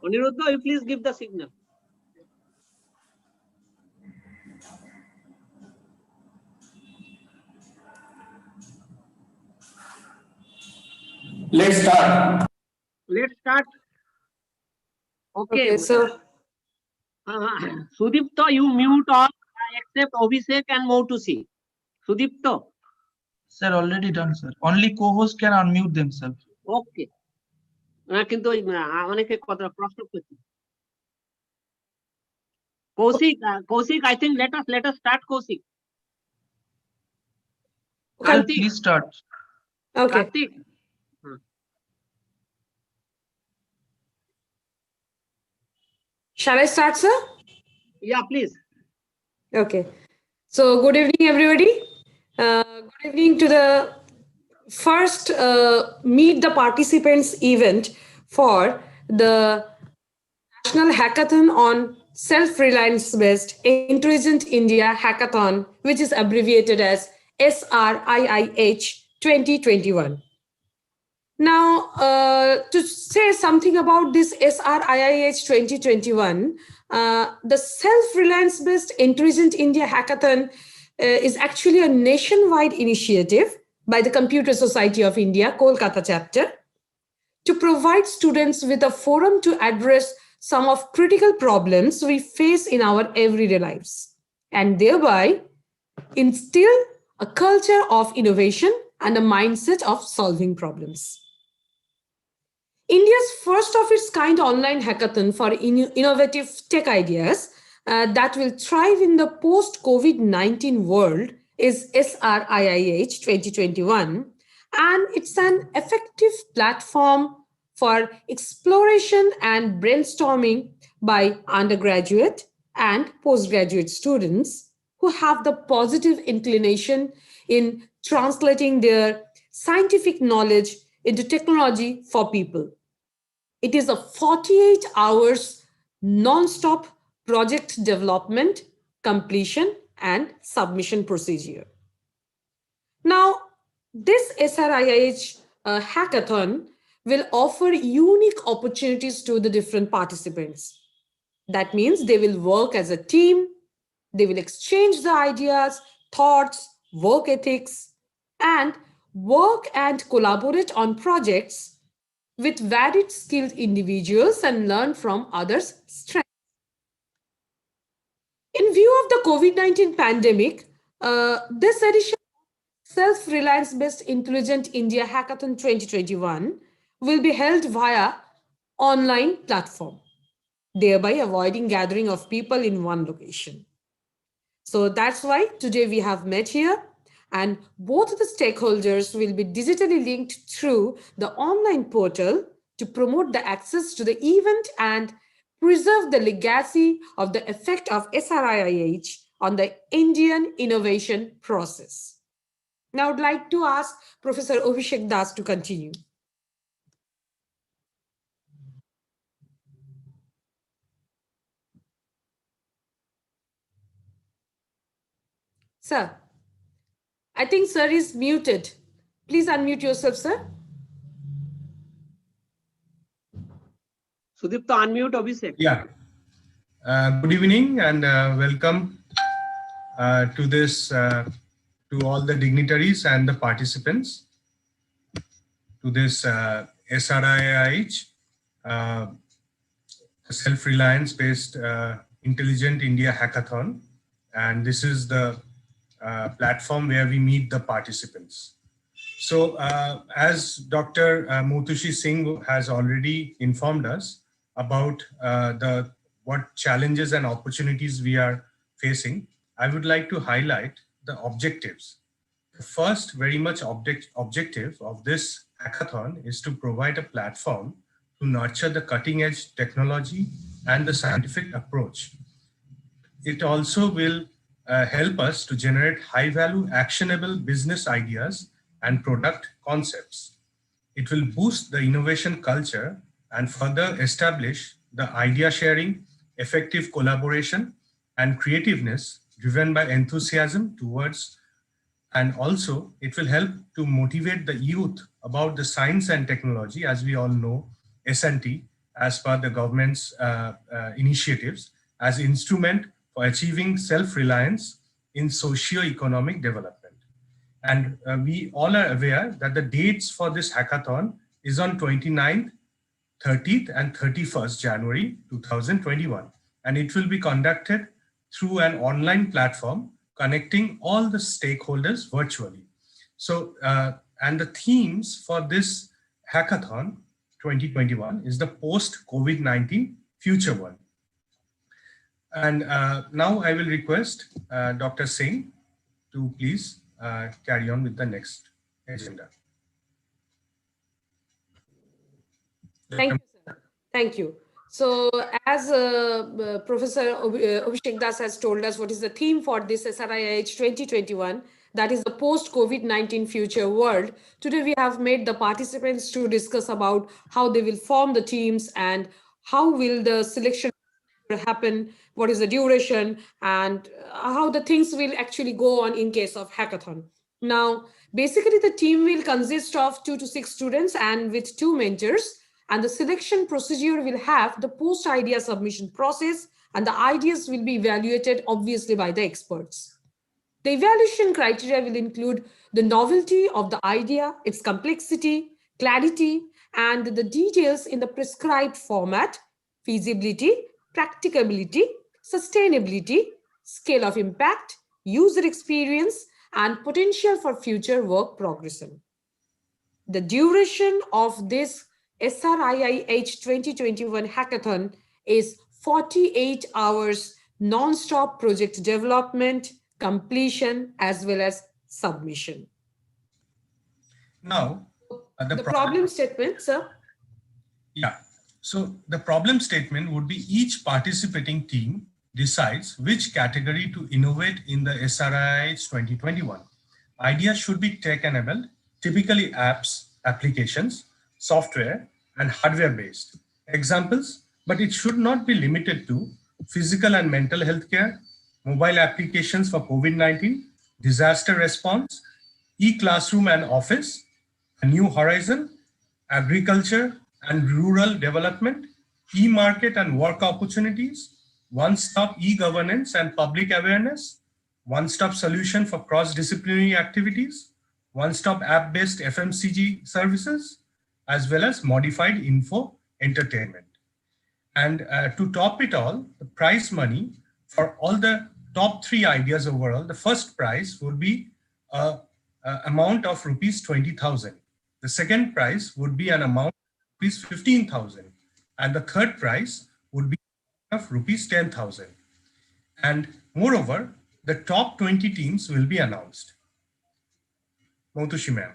Aniruddha, you please give the signal. Let's start. Let's start. Okay. So Sudipta, you mute all except Abhishek and Moutusi. Sudipta. Sir, already done, sir. Only co-host can unmute themselves. Okay. কিন্তু অনেকে কথা প্রশ্ন করছে Kaushik I think let us start Kaushik okay. Please start. Okay. Karthik. Shall I start, sir? Yeah, please. Okay. So good evening, everybody. Good evening to the first Meet the Participants event for the National Hackathon on Self-Reliance based Intelligent India Hackathon, which is abbreviated as SRIIH 2021. Now, to say something about this SRIIH 2021, the Self-Reliance based Intelligent India Hackathon is actually a nationwide initiative by the Computer Society of India, Kolkata chapter, to provide students with a forum to address some of critical problems we face in our everyday lives, and thereby instill a culture of innovation and a mindset of solving problems. India's first of its kind online hackathon for innovative tech ideas that will thrive in the post-COVID-19 world is SRIIH 2021, and it's an effective platform for exploration and brainstorming by undergraduate and postgraduate students who have the positive inclination in translating their scientific knowledge into technology for people. It is a 48 hours non-stop project development, completion, and submission procedure. Now, this SRIIH hackathon will offer unique opportunities to the different participants. That means they will work as a team, they will exchange the ideas, thoughts, work ethics, and work and collaborate on projects with varied skilled individuals and learn from others' strengths. In view of the COVID-19 pandemic, this edition of Self-Reliance based Intelligent India Hackathon 2021 will be held via online platform, thereby avoiding gathering of people in one location. So that's why today we have met here, and both the stakeholders will be digitally linked through the online portal to promote the access to the event and preserve the legacy of the effect of SRIIH on the Indian innovation process. Now I'd like to ask Professor Abhishek Das to continue. Sir, I think sir is muted. Please unmute yourself, sir. Sudipta, unmute Abhishek. Yeah. Good evening and welcome to this, to all the dignitaries and the participants to this SRIIH, Self-Reliance based Intelligent India Hackathon. And this is the platform where we meet the participants. So as Dr. Moutusi Singh has already informed us about what challenges and opportunities we are facing, I would like to highlight the objectives. The first very much objective of this hackathon is to provide a platform to nurture the cutting edge technology and the scientific approach. It also will help us to generate high value actionable business ideas and product concepts. It will boost the innovation culture and further establish the idea sharing, effective collaboration, and creativeness driven by enthusiasm towards, and also it will help to motivate the youth about the science and technology. As we all know, S&T as per the government's initiatives as instrument for achieving self-reliance in socio-economic development. And we all are aware that the dates for this hackathon is on 29th, 30th and 31st January 2021. And it will be conducted through an online platform connecting all the stakeholders virtually. So, and the themes for this hackathon 2021 is the post-COVID-19 future world. And now I will request Dr. Singh to please carry on with the next agenda. Thank you, sir. Thank you. So as Professor Abhishek Das has told us what is the theme for this SRIIH 2021, that is the post-COVID-19 future world. Today we have made the participants to discuss about how they will form the teams and how will the selection happen, what is the duration, and how the things will actually go on in case of hackathon. Now, basically the team will consist of 2 to 6 students and with 2 mentors. And the selection procedure will have the post-idea submission process, and the ideas will be evaluated obviously by the experts. The evaluation criteria will include the novelty of the idea, its complexity, clarity, and the details in the prescribed format, feasibility, practicability, sustainability, scale of impact, user experience, and potential for future work progression. The duration of this SRIIH 2021 hackathon is 48 hours non-stop project development, completion, as well as submission. Now, the problem statement, sir. Yeah, so the problem statement would be each participating team decides which category to innovate in the SRIIH 2021. Ideas should be tech-enabled, typically apps, applications, software, and hardware-based. Examples, but it should not be limited to physical and mental health care, mobile applications for COVID-19, disaster response, e-classroom and office, a new horizon, agriculture and rural development, e-market and work opportunities, one-stop e-governance and public awareness, one-stop solution for cross-disciplinary activities, one-stop app-based FMCG services, as well as modified info entertainment. And to top it all, the prize money for all the top 3 ideas overall, the first prize would be an amount of rupees 20,000. The second prize would be an amount of rupees 15,000. And the third prize would be of rupees 10,000. And moreover, the top 20 teams will be announced. Montushi ma'am.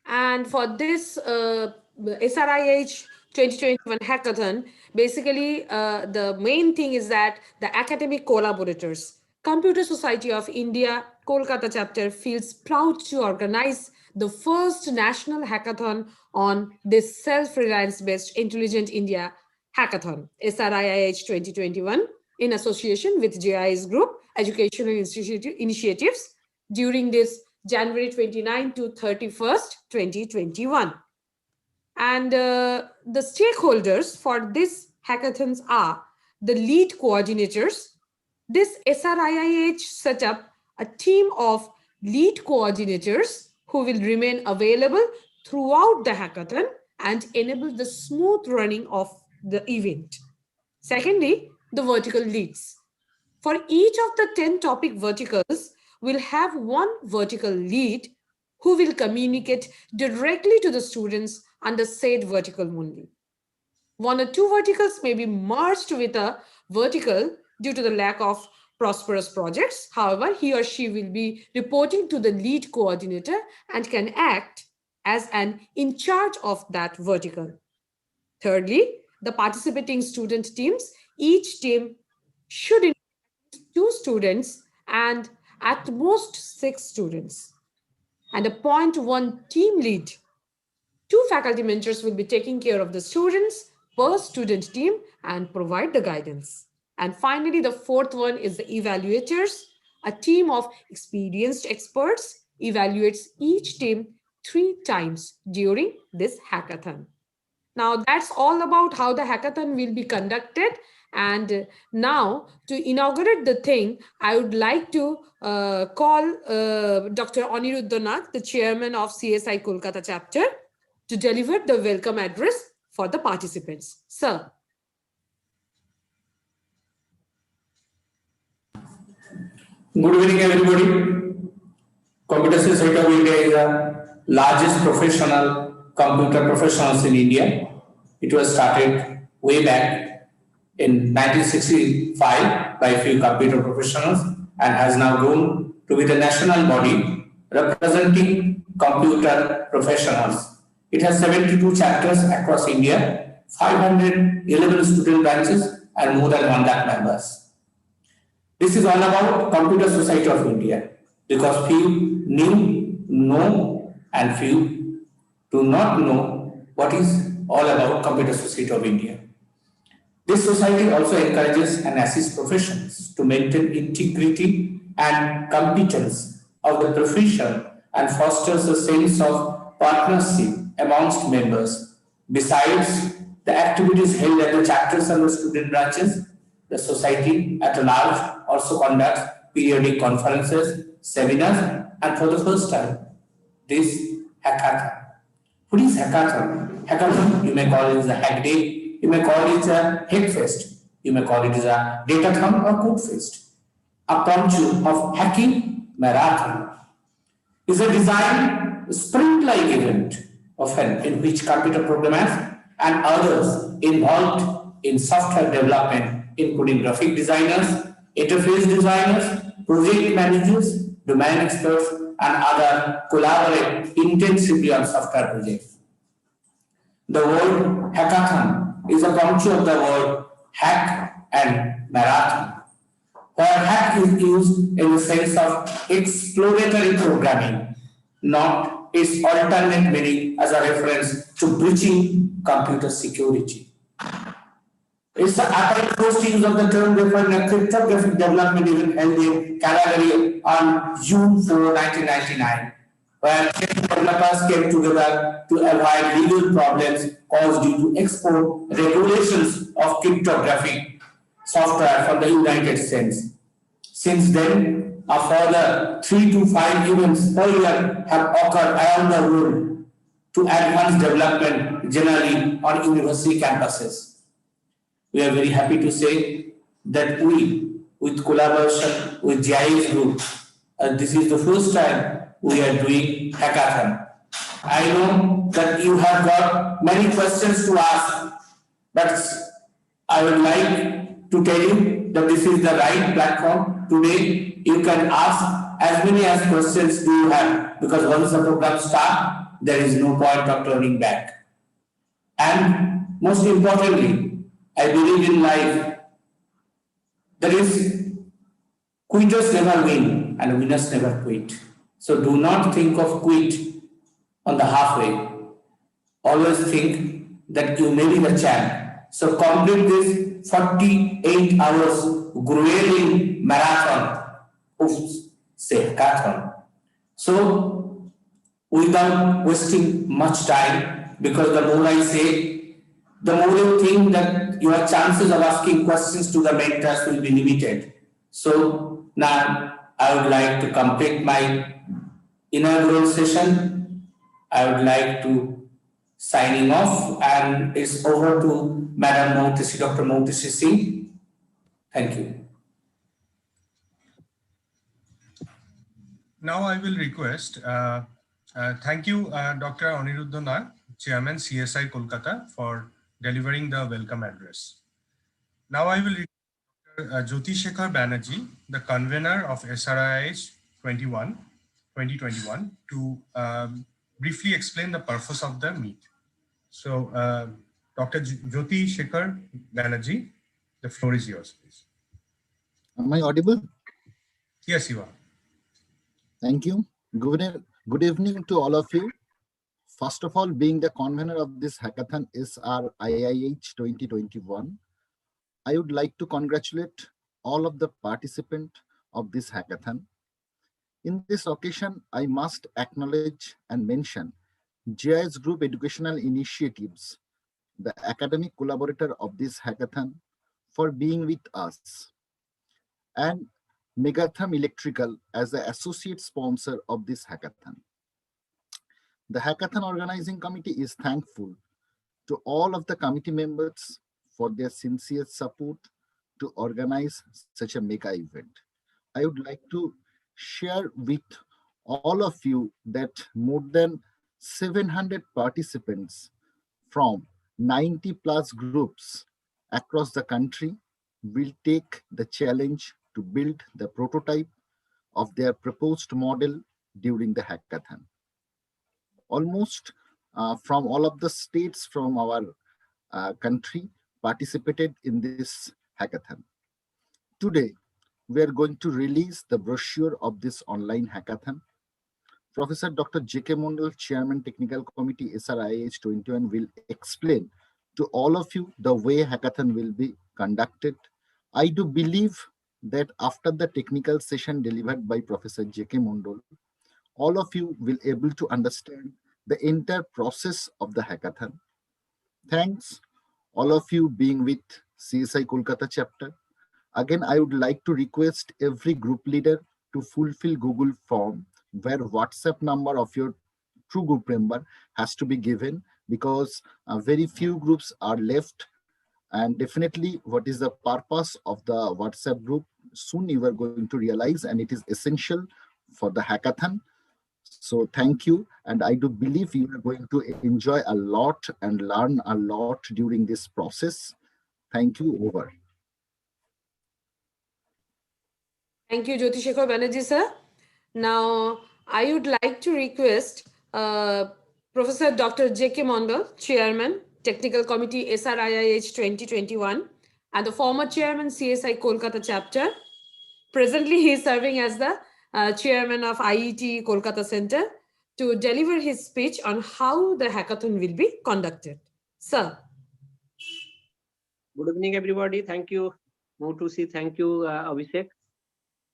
And for this SRIIH 2021 hackathon, basically the main thing is that the academic collaborators, Computer Society of India, Kolkata chapter feels proud to organize the first national hackathon on this self-reliance based Intelligent India Hackathon, SRIIH 2021, in association with JIS Group Educational Initiatives during this January 29 to 31st, 2021. And the stakeholders for this hackathons are the lead coordinators. This SRIIH set up a team of lead coordinators who will remain available throughout the hackathon and enable the smooth running of the event. Secondly, the vertical leads. For each of the 10 topic verticals, we'll have one vertical lead who will communicate directly to the students under said vertical only. 1 or 2 verticals may be merged with a vertical due to the lack of prosperous projects. However, he or she will be reporting to the lead coordinator and can act as an in charge of that vertical. Thirdly, the participating student teams, each team should include 2 students and at most 6 students, and appoint 1 team lead. 2 faculty mentors will be taking care of the students per student team and provide the guidance. And finally, the 4th one is the evaluators. A team of experienced experts evaluates each team 3 times during this hackathon. Now that's all about how the hackathon will be conducted. And now to inaugurate the thing, I would like to call Dr. Aniruddha Nath, the chairman of CSI Kolkata chapter, to deliver the welcome address for the participants. Sir. Good evening, everybody. Computer Society of India is the largest computer professionals in India. It was started way back in 1965 by a few computer professionals and has now grown to be the national body representing computer professionals. It has 72 chapters across India, 511 student branches, and more than 1 lakh members. This is all about Computer Society of India because few know and few do not know what is all about Computer Society of India. This society also encourages and assists professions to maintain integrity and competence of the profession and fosters a sense of partnership amongst members. Besides the activities held at the chapters and the student branches, the society at large also conducts periodic conferences, seminars, and for the first time, this hackathon. What is hackathon? Hackathon, you may call it as a hack day, you may call it a hack fest, you may call it as a datathon or code fest. A puncture of hacking marathon is a design sprint-like event often in which computer programmers and others involved in software development, including graphic designers, interface designers, project managers, domain experts, and others collaborate intensively on software projects. The word hackathon is a puncture of the word hack and marathon, where hack is used in the sense of exploratory programming, not its alternate meaning as a reference to breaching computer security. It's the apparent first use of the term referring to cryptographic development event held in Calgary on June 4, 1999, where 10 developers came together to avoid legal problems caused due to export regulations of cryptographic software from the United States. Since then, a further 3 to 5 events per year have occurred around the world to advance development generally on university campuses. We are very happy to say that we, with collaboration with GIS Group, this is the first time we are doing hackathon. I know that you have got many questions to ask, but I would like to tell you that this is the right platform. Today, you can ask as many as questions do you have, because once the program starts, there is no point of turning back. And most importantly, I believe in life, there is quitters never win and winners never quit. So do not think of quit on the halfway. Always think that you may be the champ. So complete this 48 hours grueling marathon. Hackathon. So without wasting much time, because the more I say, the more you think that your chances of asking questions to the mentors will be limited. So now I would like to complete my inaugural session. I would like to signing off, and it's over to Madam Mohtisi, Dr. Mohtisi Singh. Thank you. Now I will request, thank you, Dr. Aniruddha Nath, Chairman CSI Kolkata, for delivering the welcome address. Now I will request Dr. Jyoti Shekhar Banerjee, the convener of SRIIH 2021, to briefly explain the purpose of the meet. So, Dr. Jyoti Shekhar Banerjee, the floor is yours, please. Am I audible? Yes, you are. Thank you. Good evening to all of you. First of all, being the convener of this hackathon SRIIH 2021, I would like to congratulate all of the participants of this hackathon. In this occasion, I must acknowledge and mention GIS Group educational initiatives the academic collaborator of this hackathon, for being with us, and Megatham Electrical as the associate sponsor of this hackathon. The hackathon organizing committee is thankful to all of the committee members for their sincere support to organize such a mega event. I would like to share with all of you that more than 700 participants from 90 plus groups across the country will take the challenge to build the prototype of their proposed model during the hackathon. Almost from all of the states from our country participated in this hackathon. Today, we are going to release the brochure of this online hackathon. Professor Dr. J.K. Mondal, Chairman Technical Committee SRIIH 21, will explain to all of you the way hackathon will be conducted. I do believe that after the technical session delivered by Professor J.K. Mondal, all of you will able to understand the entire process of the hackathon. Thanks all of you being with CSI Kolkata chapter. Again, I would like to request every group leader to fulfill Google form where WhatsApp number of your true group member has to be given, because very few groups are left. And definitely what is the purpose of the WhatsApp group, soon you are going to realize, and it is essential for the hackathon. So thank you, and I do believe you are going to enjoy a lot and learn a lot during this process. Thank you. Over. Thank you, Jyoti Shekhar Banerjee, sir. Now, I would like to request Professor Dr. J.K. Mondal, Chairman, Technical Committee SRIIH 2021, and the former Chairman CSI Kolkata chapter. Presently, he is serving as the Chairman of IET Kolkata Center, to deliver his speech on how the hackathon will be conducted. Sir. Good evening, everybody. Thank you, Motusi. Thank you, Abhishek.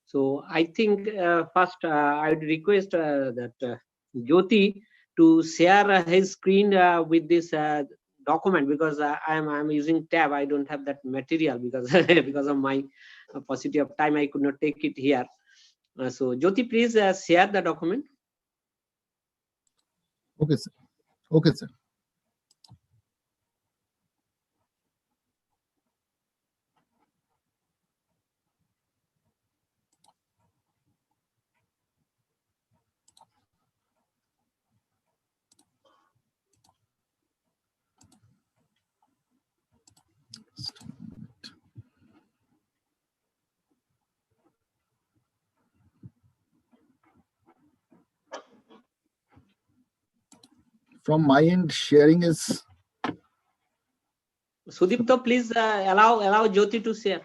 So I think first I would request that Jyoti to share his screen with this document, because I'm using tab. I don't have that material because because of my paucity of time. I could not take it here. So Jyoti, please share the document. Okay, sir. Okay, sir. From my end, sharing is. Sudipto, please allow Jyoti to share.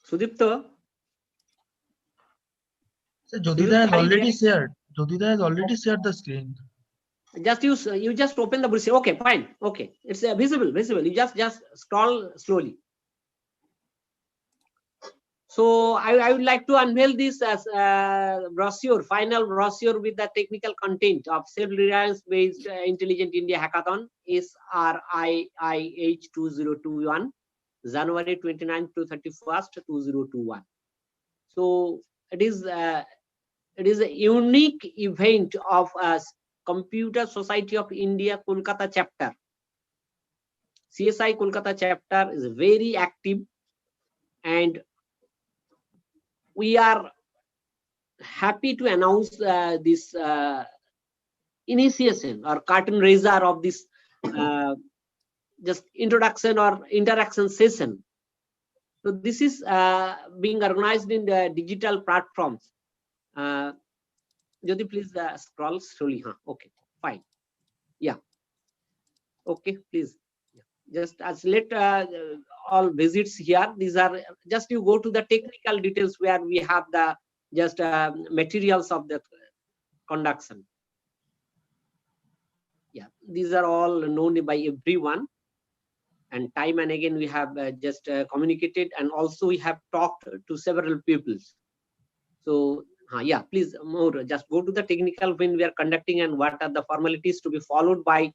Sudipto. So Jyotita has already shared. Jyotita has already shared the screen. Just you just open the brochure. Okay, fine. Okay, it's visible. You just scroll slowly. So I would like to unveil this as brochure, final brochure with the technical content of Self-Reliance based Intelligent India Hackathon SRIIH 2021, January 29th to 31st, 2021. So it is a unique event of Computer Society of India Kolkata chapter. CSI Kolkata chapter is very active, and we are happy to announce this initiation or curtain raiser of this just introduction or interaction session. So this is being organized in the digital platforms. Jyoti, please scroll slowly. Huh? Okay, fine. Yeah. Okay, please. Just as let all visits here. These are just, you go to the technical details where we have the just materials of the conduction. Yeah, these are all known by everyone, and time and again we have just communicated, and also we have talked to several people. So yeah, please more just go to the technical when we are conducting and what are the formalities to be followed by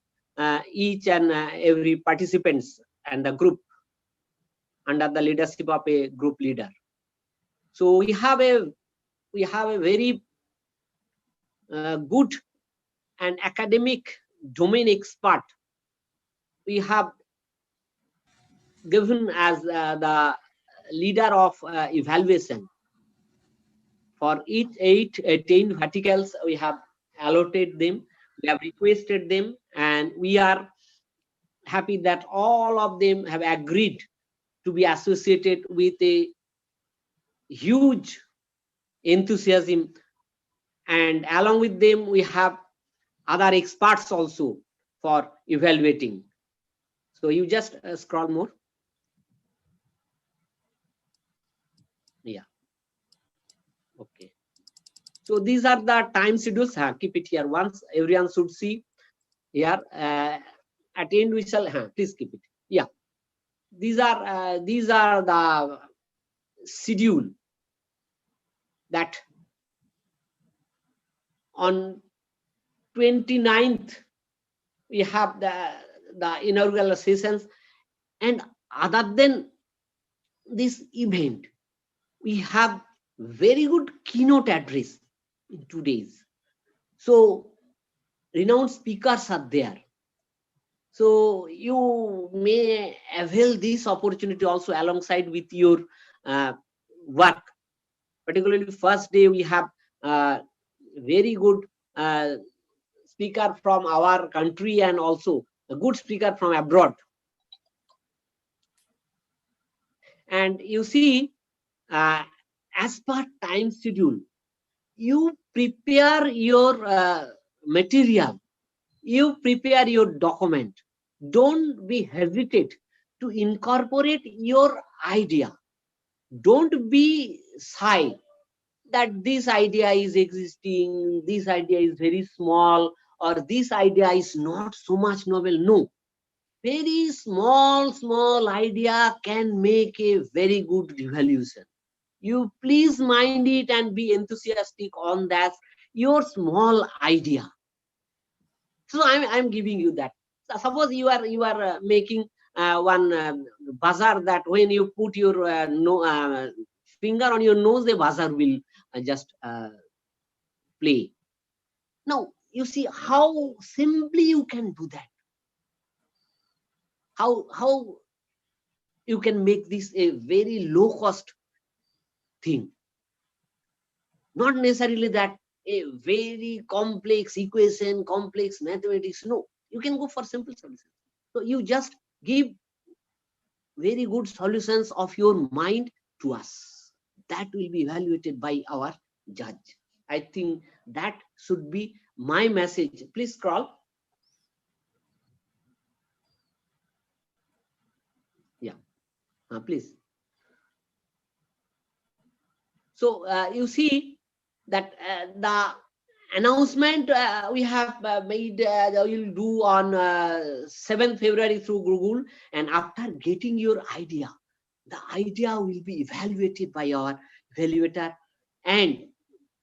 each and every participants and the group under the leadership of a group leader. So we have a very good and academic domain expert. We have given as the leader of evaluation for each 10 verticals. We have allotted them, we have requested them, and we are happy that all of them have agreed to be associated with a huge enthusiasm. And along with them, we have other experts also for evaluating. So you just scroll more. Yeah. Okay. So these are the time schedules. Keep it here. Once everyone should see here. At end we shall. Please keep it. Yeah. These are the schedule that on 29th we have the inaugural sessions, and other than this event, we have very good keynote address in 2 days. So renowned speakers are there. So you may avail this opportunity also alongside with your work. Particularly first day, we have very good speaker from our country and also a good speaker from abroad. And you see, as per time schedule, you prepare your material, you prepare your document. Don't be hesitate to incorporate your idea. Don't be shy that this idea is existing, this idea is very small, or this idea is not so much novel. No. Very small idea can make a very good revolution. You please mind it and be enthusiastic on that, your small idea. So I'm giving you that. So suppose you are making one buzzer that when you put your finger on your nose, the buzzer will just play. Now you see how simply you can do that. How you can make this a very low cost thing. Not necessarily that a very complex equation, complex mathematics. No, you can go for simple solutions. So you just give very good solutions of your mind to us. That will be evaluated by our judge. I think that should be my message. Please scroll. Yeah, please. So you see that the announcement we have made, we'll do on 7th February through Google, and after getting your idea, the idea will be evaluated by our evaluator, and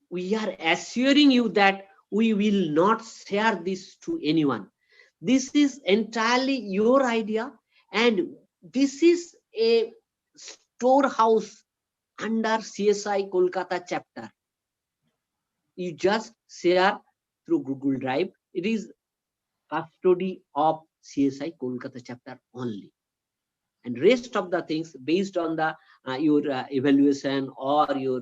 we are assuring you that we will not share this to anyone. This is entirely your idea, and this is a storehouse under CSI Kolkata chapter. You just share through Google Drive. It is custody of CSI Kolkata chapter only, and rest of the things based on the your evaluation or your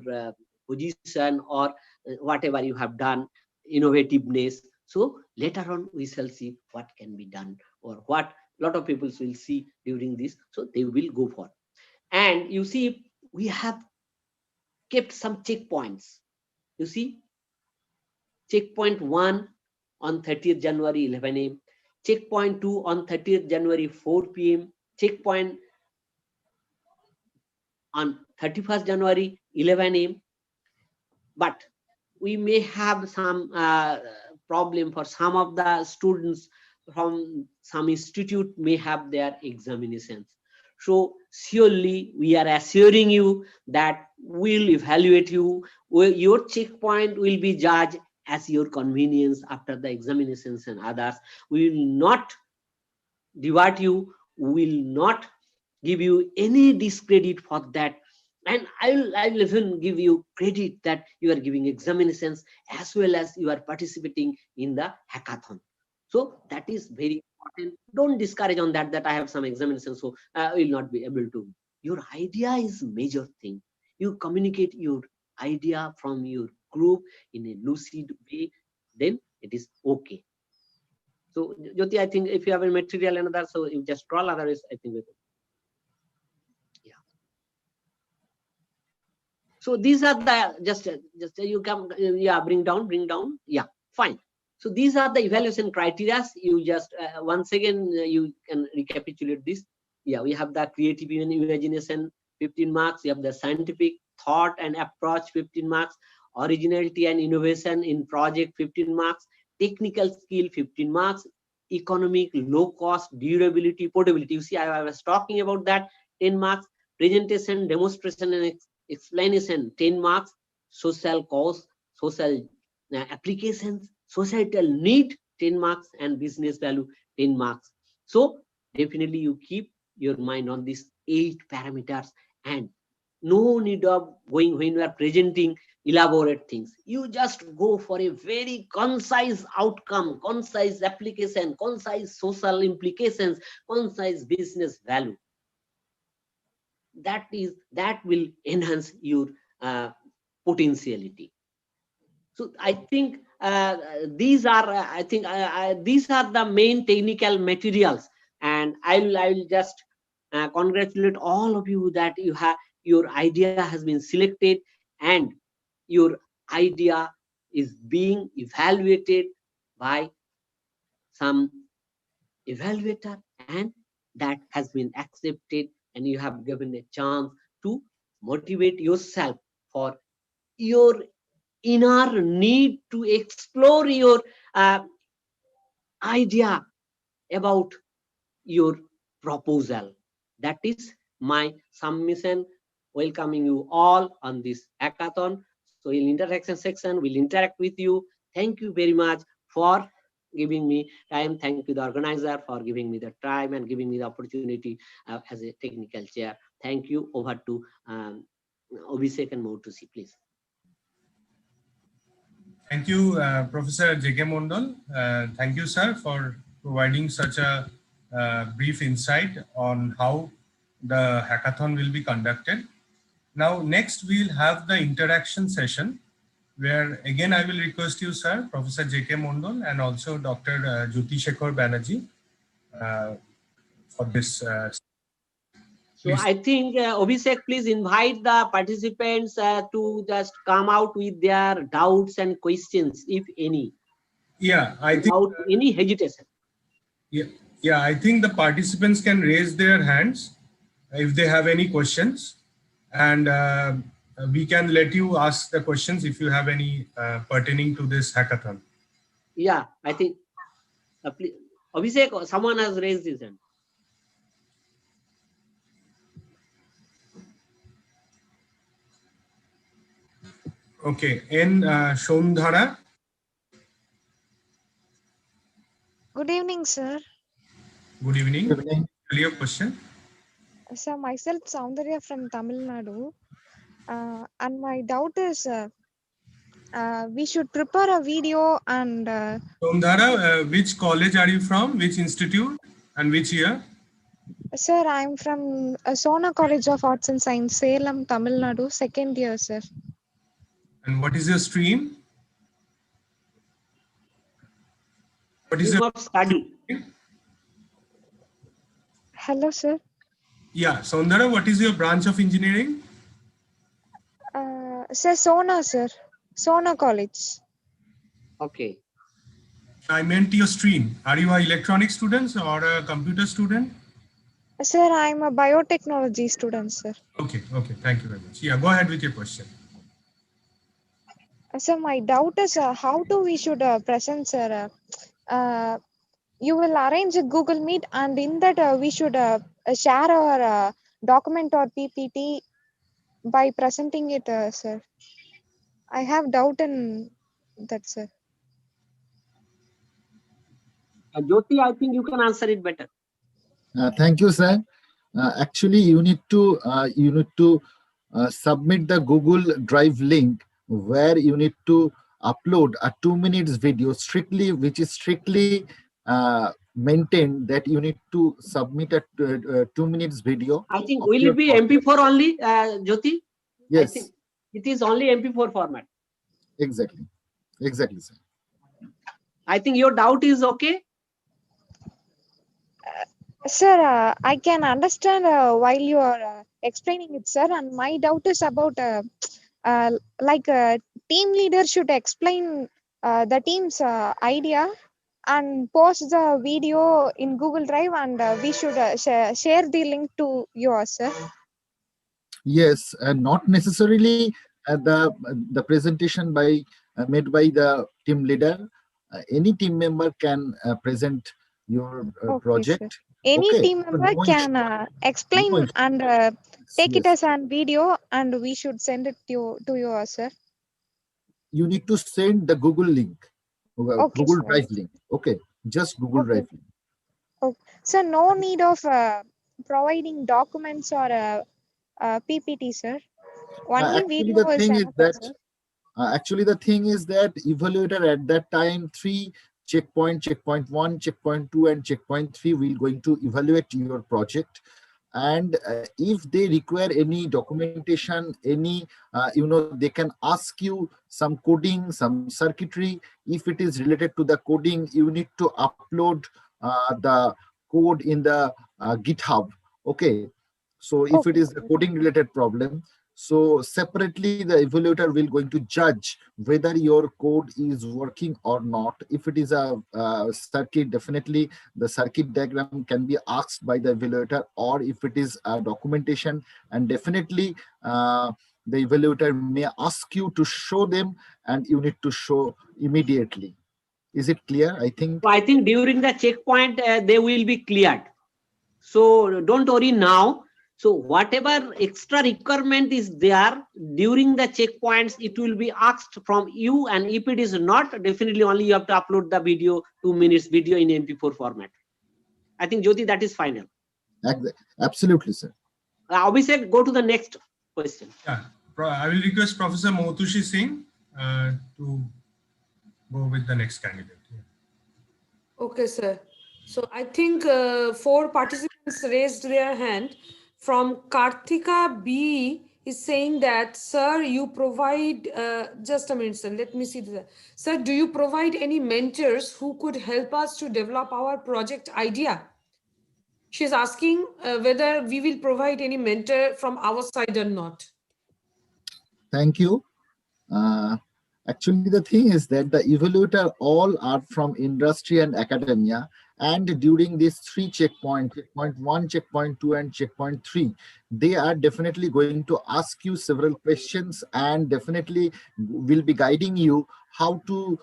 position or whatever you have done, innovativeness. So later on we shall see what can be done or what a lot of people will see during this. So they will go for. And you see, we have kept some checkpoints. You see, checkpoint 1 on 30th January 11 a.m. checkpoint 2 on 30th January 4 p.m. checkpoint on 31st January 11 a.m. But we may have some problem for some of the students from some institute may have their examinations. So surely we are assuring you that we'll evaluate you. Your checkpoint will be judged as your convenience after the examinations and others. We will not reward you, will not give you any discredit for that. And I'll even give you credit that you are giving examinations as well as you are participating in the hackathon. So that is very important. Don't discourage on that I have some examinations, so I will not be able to. Your idea is major thing. You communicate your idea from your group in a lucid way, then it is okay. So Jyoti, I think if you have a material and other, so you just scroll, otherwise I think yeah. So these are the just you come, yeah, bring down, yeah, fine. So these are the evaluation criteria. You just once again you can recapitulate this. Yeah, we have the creative imagination 15 marks. You have the scientific thought and approach 15 marks, originality and innovation in project 15 marks, technical skill 15 marks, economic, low cost, durability, portability. You see, I was talking about that, 10 marks, presentation, demonstration and explanation 10 marks, social cause, social applications, societal need 10 marks, and business value 10 marks. So definitely you keep your mind on these 8 parameters, and no need of going when you are presenting elaborate things. You just go for a very concise outcome, concise application, concise social implications, concise business value. That will enhance your potentiality. So I think these are these are the main technical materials, and I'll just congratulate all of you that you have, your idea has been selected and your idea is being evaluated by some evaluator, and that has been accepted, and you have given a chance to motivate yourself for your inner need to explore your idea about your proposal. That is my submission, welcoming you all on this hackathon. So in interaction section, we'll interact with you. Thank you very much for giving me time. Thank you the organizer for giving me the time and giving me the opportunity as a technical chair. Thank you. Over to Abhishek and Motusi, please. Thank you, Professor J.K. Mondal. Thank you, sir, for providing such a brief insight on how the hackathon will be conducted. Now, next we'll have the interaction session, where again I will request you, sir, Professor J.K. Mondal, and also Dr. Jyoti Shekhar Banerjee for this. So I think Abhishek, please invite the participants to just come out with their doubts and questions, if any. Yeah, I think without any hesitation. Yeah, I think the participants can raise their hands if they have any questions, and we can let you ask the questions if you have any pertaining to this hackathon. Yeah, I think Abhishek, someone has raised his hand. Okay, in Shomdhara. Good evening, sir. Good evening. Good evening. Your question. So myself, Soundarya from Tamil Nadu, and my doubt is, we should prepare a video and. Shomdhara, which college are you from? Which institute and which year? Sir, I'm from Sona College of Arts and Science, Salem, Tamil Nadu, second year, sir. And what is your stream? What is Stream of study? Hello, sir. Yeah, Sondara, what is your branch of engineering? Sir, Sona College. Okay. I meant your stream. Are you an electronic student or a computer student? Sir, I'm a biotechnology student, sir. Okay, thank you very much. Yeah, go ahead with your question. Sir, my doubt is how we should present, sir. You will arrange a Google Meet, and in that we should share our document or PPT by presenting it, sir. I have doubt in that, sir. Jyoti, I think you can answer it better. Thank you, sir. Actually, you need to submit the Google Drive link where you need to upload a 2 minutes video which is strictly maintained that you need to submit a 2 minutes video. I think of will your it be project. MP4 only, Jyoti? I Yes, think it is only MP4 format. exactly, sir. I think your doubt is okay. Sir, I can understand while you are explaining it, sir. And my doubt is about like team leader should explain the team's idea and post the video in Google Drive, and we should share the link to yours, sir. Yes, and not necessarily the presentation made by the team leader. Any team member can present your Okay, sir. project. Any Okay, team so member no issue. can No explain issue. and take it Yes, as an video, and we should send it to you, sir. you need to send the Google link, Okay, Google sir. Drive link. Okay, just Google Okay. Drive link. Okay. So no need of providing documents or PPT, sir. Only Actually, video the is thing is enough, that sir. evaluator at that time, three checkpoint 1, checkpoint 2, and checkpoint 3 will going to evaluate your project. And if they require any documentation, any they can ask you some coding, some circuitry. If it is related to the coding, you need to upload the code in the GitHub. Okay, so if it Okay, is a sir. coding related problem, so separately the evaluator will going to judge whether your code is working or not. If it is a circuit, definitely the circuit diagram can be asked by the evaluator, or if it is a documentation, and definitely the evaluator may ask you to show them, and you need to show immediately. Is it clear? I think. So I think during the checkpoint, they will be cleared. So don't worry now. So whatever extra requirement is there during the checkpoints, it will be asked from you. And if it is not, definitely only you have to upload the video, 2 minutes video in MP4 format. I think, Jyoti, that is final. Absolutely, sir. Abhishek, go to the next question. Yeah, I will request Professor Motushi Singh to go with the next candidate. Yeah. Okay, sir. So I think 4 participants raised their hand. From Karthika B is saying that, sir, you provide, just a minute, sir, let me see this. Sir, do you provide any mentors who could help us to develop our project idea? She's asking whether we will provide any mentor from our side or not. Thank you. Actually, the thing is that the evaluator all are from industry and academia, and during these 3 checkpoints, checkpoint 1, checkpoint 2, and checkpoint 3, they are definitely going to ask you several questions, and definitely will be guiding you how to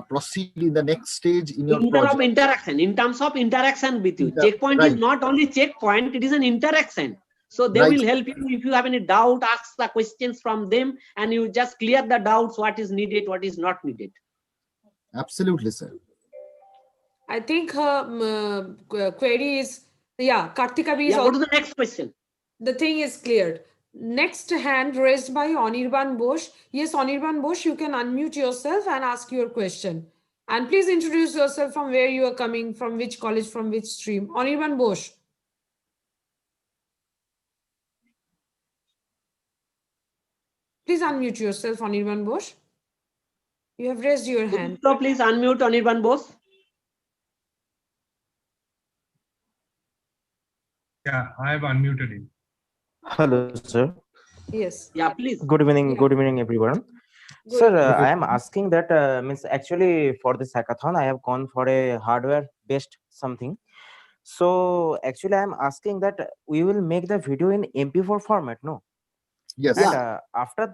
proceed in the next stage in your project. In terms of interaction with you. Checkpoint Right. is not only checkpoint, it is an interaction. So they Right. will help you. If you have any doubt, ask the questions from them, and you just clear the doubts, what is needed, what is not needed. Absolutely, sir. I think her query is, yeah, Karthika B is Yeah, go also, to the next question. the thing is cleared. Next hand raised by Anirban Bosch. Yes, Anirban Bosch, you can unmute yourself and ask your question. And please introduce yourself, from where you are coming, from which college, from which stream. Anirban Bosch. Please unmute yourself, Anirban Bosch. You have raised your hand. So please unmute Anirban Bose. Yeah, I have unmuted him. Hello, sir. Yes. Yeah, please. Good evening. Yeah. Good evening, everyone. Good Sir, evening. I am asking that means actually for this hackathon, I have gone for a hardware-based something. So actually, I am asking that we will make the video in MP4 format, no? Yes. And Yeah. after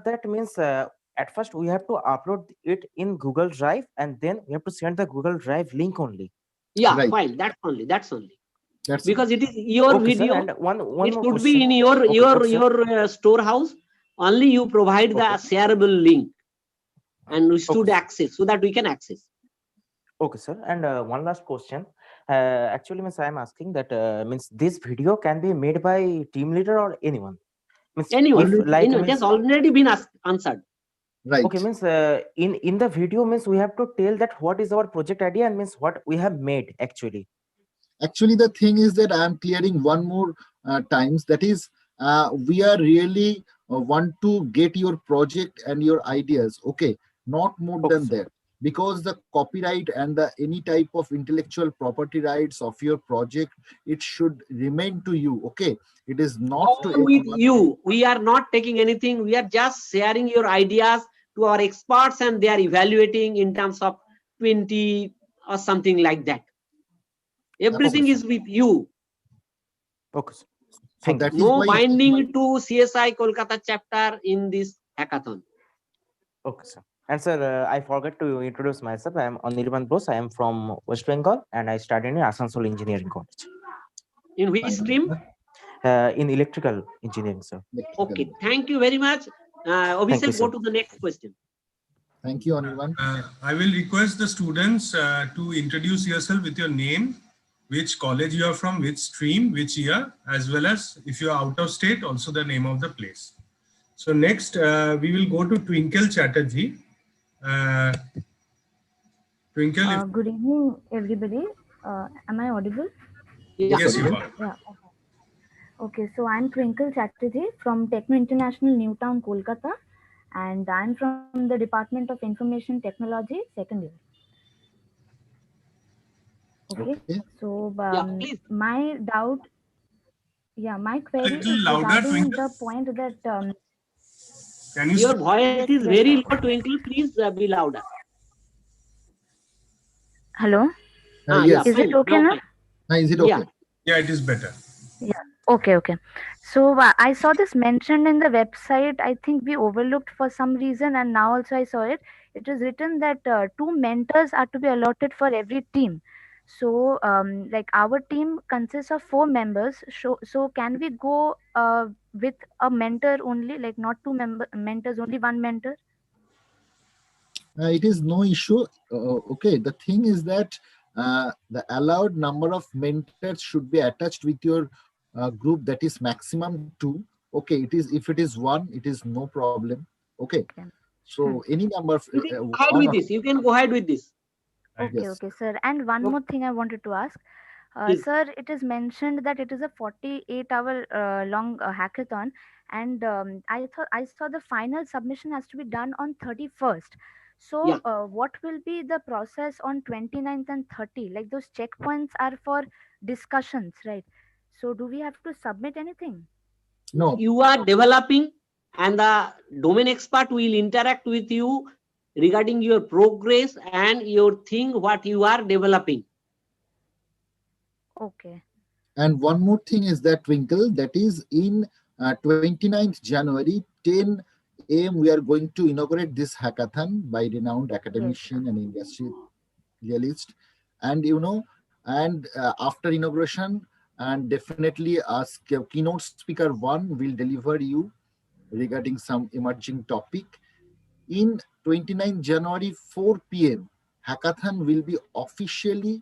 that means at first we have to upload it in Google Drive, and then we have to send the Google Drive link only. Yeah, Right. fine. That's only. That's Because it is your Okay, video. sir. And one It more should question. be in your Okay, sir. your storehouse. Only you provide the Okay. shareable link, and we should Okay. access, so that we can access. Okay, sir. And one last question. Actually, means I am asking that means this video can be made by team leader or anyone. Means Anyone, if like anyone, it means, has already been answered. Right. okay, means in the video means we have to tell that what is our project idea and means what we have made actually. Actually, the thing is that I am clearing one more times. That is, we are really want to get your project and your ideas. Okay, not more Okay, than sir. that. Because the copyright and the any type of intellectual property rights of your project, it should remain to you. Okay, it is not to All with anyone. you. We are not taking anything. We are just sharing your ideas to our experts, and they are evaluating in terms of 20 or something like that. Everything sir. is with you. Okay, sir. So Thank you. that is No why binding to CSI Kolkata chapter in this hackathon. Okay, sir. And sir, I forgot to introduce myself. I am Anirban Bose. I am from West Bengal and I studied in Asansol Engineering College In which stream? in electrical engineering, sir. Okay, thank you very much. Abhishek, sir. go to the next question. Thank you, Anirban. I will request the students to introduce yourself with your name, which college you are from, which stream, which year, as well as if you are out of state, also the name of the place. So next, we will go to Twinkle Chatterjee. Twinkle, if Good evening, everybody. Am I audible? yes, you are. Yeah. Okay, so I'm Twinkle Chatterjee from Techno International Newtown, Kolkata, and I'm from the Department of Information Technology, second year. Okay, so Please. my doubt, my query Little is louder, regarding Twinkle. the point that Can you Your voice is very low, yes. Twinkle. Please be louder. Hello, Yes. is it okay now? Is it okay? Yeah, it is better. Yeah. Okay. So I saw this mentioned in the website. I think we overlooked for some reason, and now also I saw it. It is written that 2 mentors are to be allotted for every team. So, like our team consists of 4 members. So can we go with a mentor only, like not mentors, only one mentor? It is no issue. Okay, the thing is that the allowed number of mentors should be attached with your group, that is maximum 2. Okay, it is, if it is 1, it is no problem. Okay, so any number of You can go ahead with this. You can go ahead with this. Okay, sir. And one more thing I wanted to ask. Sir, it is mentioned that it is a 48-hour long hackathon, and I saw the final submission has to be done on 31st. So, what will be the process on 29th and 30? Like those checkpoints are for discussions, right? So, do we have to submit anything? No. You are developing, and the domain expert will interact with you regarding your progress and your thing, what you are developing. Okay. And one more thing is that, Twinkle, that is in 29th January, 10 a.m. we are going to inaugurate this hackathon by renowned academician and industrialist. And after inauguration, and definitely as keynote speaker 1 will deliver you regarding some emerging topic. In 29th January, 4 p.m., hackathon will be officially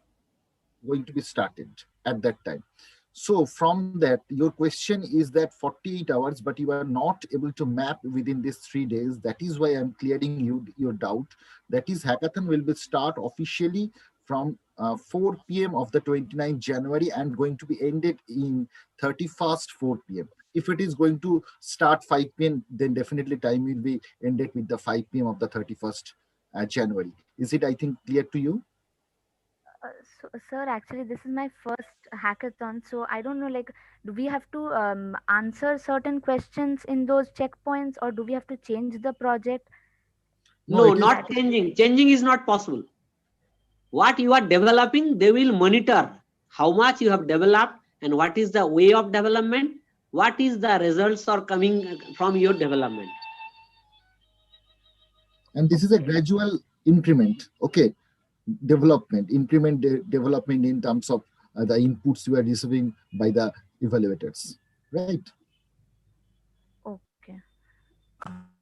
going to be started at that time. So from that, your question is that 48 hours, but you are not able to map within these 3 days. That is why I'm clearing you your doubt. That is, hackathon will be start officially from 4 p.m. of the 29th January and going to be ended in 31st 4 p.m. If it is going to start 5 p.m., then definitely time will be ended with the 5 p.m. of the 31st January. Is it, I think, clear to you? So, sir, actually, this is my first hackathon, so I don't know, like, do we have to answer certain questions in those checkpoints, or do we have to change the project? No, not changing. Changing is not possible. What you are developing, they will monitor how much you have developed and what is the way of development, what is the results are coming from your development. And this is a gradual increment. Okay. Development in terms of the inputs you are receiving by the evaluators, right? Okay.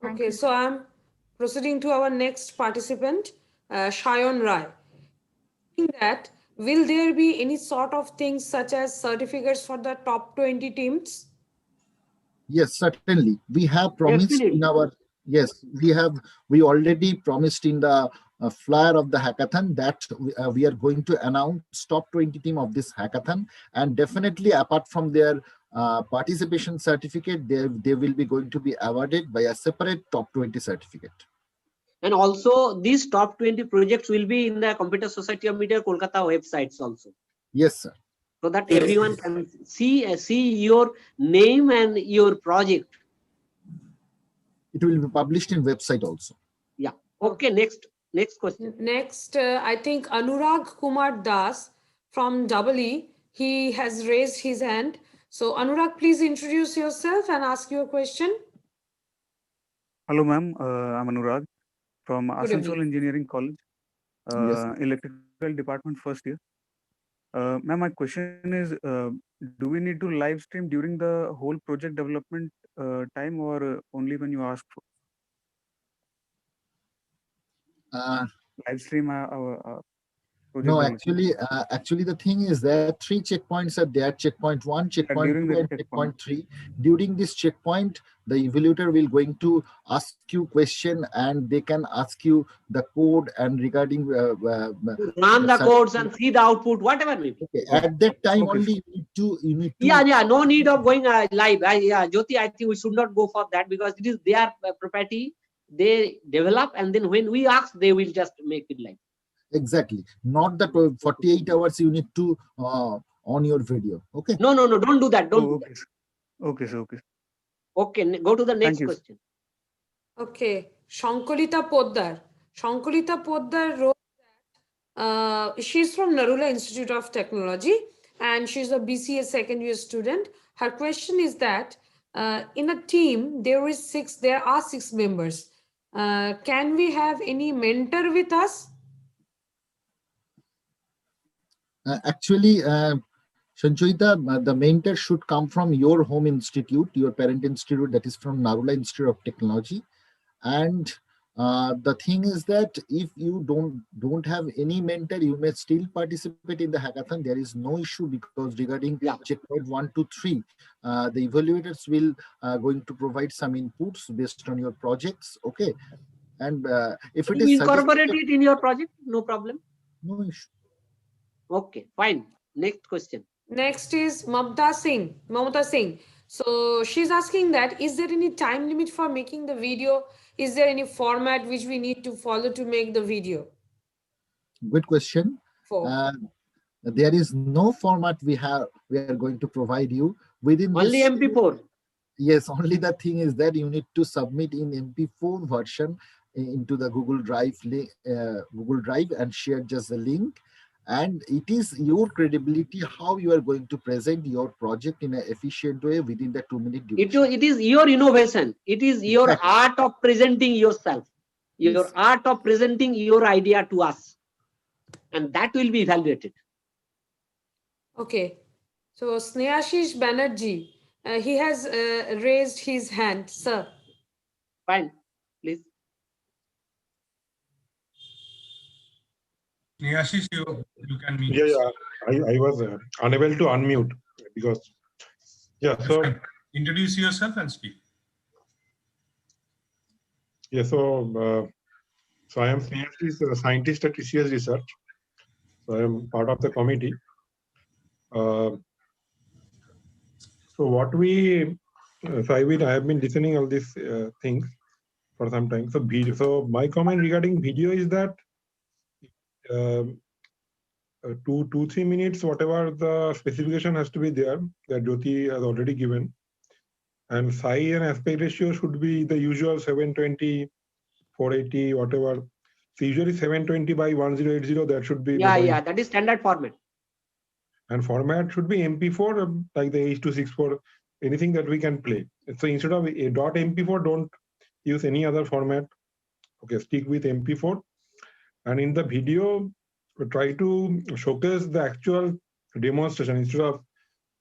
Okay, so I'm proceeding to our next participant, Shayan Rai. That will there be any sort of things such as certificates for the top 20 teams? Yes, certainly. We have promised in Definitely. our, yes, we already promised in the flyer of the hackathon that we are going to announce top 20 team of this hackathon. And definitely apart from their participation certificate, they will be going to be awarded by a separate top 20 certificate. And also these top 20 projects will be in the Computer Society of Media Kolkata websites also. Yes, sir. So that Yes. everyone can see your name and your project. It will be published in website also. Yeah. Okay, next question. Next, I think Anurag Kumar Das from EE, he has raised his hand. So Anurag, please introduce yourself and ask your question. Hello, ma'am. I'm Anurag from Good Asansol evening. Engineering College, Yes. Electrical Department, first year. Ma'am, my question is, do we need to live stream during the whole project development time, or only when you ask for live stream our project No, development? actually, the thing is that 3 checkpoints are there: checkpoint 1, checkpoint during 2, the and checkpoint. checkpoint 3. During this checkpoint, the evaluator will going to ask you question, and they can ask you the code and regarding Run the codes and see the output, whatever may be. Okay. At that time Okay. only you need to. Yeah, no need of going live. Yeah, Jyoti, I think we should not go for that because it is their property. They develop, and then when we ask, they will just make it live. Exactly. Not that 48 hours you need to on your video. Okay. No, don't do that. Don't do Okay, sir. Okay, sir. Okay. Okay, go to the next Thank you. question. Okay, Shankolita Poddar. Shankolita Poddar wrote that she's from Narula Institute of Technology and she's a BCA second year student. Her question is that in a team there are 6 members. Can we have any mentor with us? Actually, Sanchoita, the mentor should come from your home institute, your parent institute, that is from Narula Institute of Technology. And the thing is that if you don't have any mentor, you may still participate in the hackathon. There is no issue because regarding checkpoint 1 to 3, the evaluators will going to provide some inputs based on your projects. Okay, and if it is You incorporate it in your project, no problem. No issue. Okay, fine. Next question. Next is Mamta Singh. So she's asking that, is there any time limit for making the video? Is there any format which we need to follow to make the video? Good question. There is no format we are going to provide you within only this. MP4. Yes, only the thing is that you need to submit in MP4 version into the Google Drive and share just the link. And it is your credibility how you are going to present your project in an efficient way within the 2-minute duration. It is your innovation. It is your art of presenting yourself. Your art of presenting your idea to us. And that will be evaluated. Okay. So Snehashish Banerjee, he has raised his hand, sir. Fine, please. Snehashish, you can meet. Yeah. I was unable to unmute because. Yeah. So introduce yourself and speak. Yeah. So I am Snehashish, a scientist at TCS Research. So I am part of the committee. So what we, I have been listening all these things for some time. So my comment regarding video is that 2-3 minutes, whatever the specification has to be there that Jyoti has already given, and size and aspect ratio should be the usual 720, 480, whatever. So usually 720 by 1080, that should be. Yeah, that is standard format. And format should be MP4, like the H.264, anything that we can play. So instead of a .mp4, don't use any other format. Okay, stick with MP4. And in the video, try to showcase the actual demonstration instead of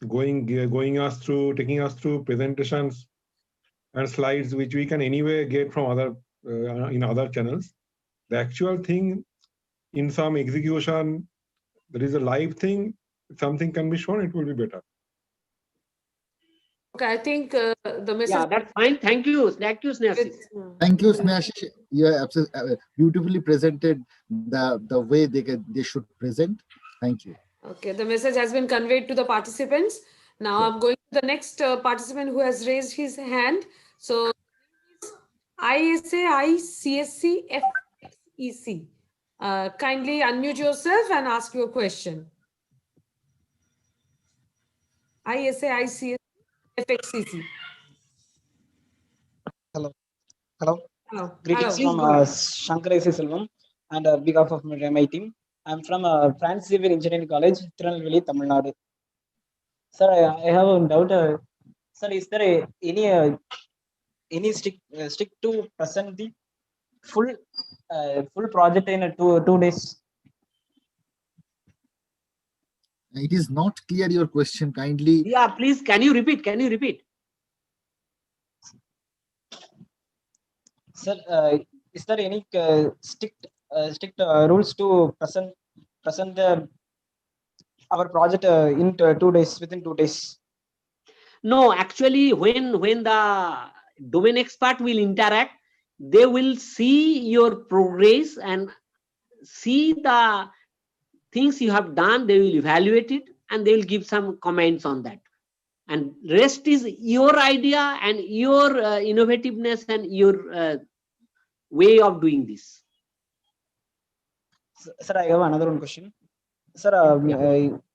taking us through presentations and slides, which we can anyway get from other in other channels. The actual thing in some execution there is a live thing, something can be shown, it will be better. Okay, I think the message. Yeah, that's fine. Thank you. Thank you, Snehashish. Thank you, Snehashish. You have beautifully presented the way they should present. Thank you. Okay, the message has been conveyed to the participants. Now I'm going to the next participant who has raised his hand. So ISA FXEC. Kindly unmute yourself and ask your question. ISA FXEC. Hello. Hello. Hello. Greetings Hello. from Shankar A.C. Selvam and on behalf of my team. I'm from France Civil Engineering College, Tirunelveli, Tamil Nadu. Sir, I have a doubt. Sir, is there any stick to present the full project in 2 days? It is not clear your question. Kindly. Yeah, please. Can you repeat? Can you repeat? Sir, is there any strict rules to present our project in 2 days, within 2 days? No, actually, when the domain expert will interact, they will see your progress and see the things you have done. They will evaluate it and they will give some comments on that. And rest is your idea and your innovativeness and your way of doing this. Sir, I have another one question. Sir,